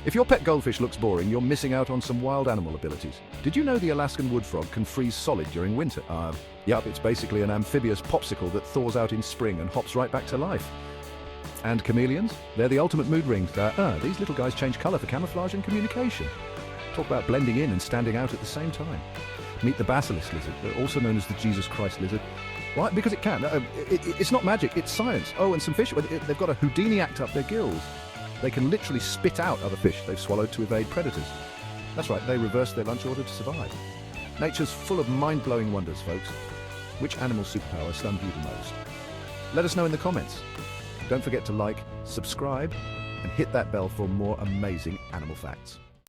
If your pet goldfish looks boring, you're missing out on some wild animal abilities. Did you know the Alaskan wood frog can freeze solid during winter? Yup, it's basically an amphibious popsicle that thaws out in spring and hops right back to life. And chameleons? They're the ultimate mood rings. These little guys change colour for camouflage and communication. Talk about blending in and standing out at the same time. Meet the basilisk lizard, also known as the Jesus Christ lizard. Why? Because it can. It's not magic, it's science. Oh, and some fish, they've got a Houdini act up their gills. They can literally spit out other fish they've swallowed to evade predators. That's right, they reverse their lunch order to survive. Nature's full of mind-blowing wonders, folks. Which animal superpower stunned you the most? Let us know in the comments. Don't forget to like, subscribe, and hit that bell for more amazing animal facts.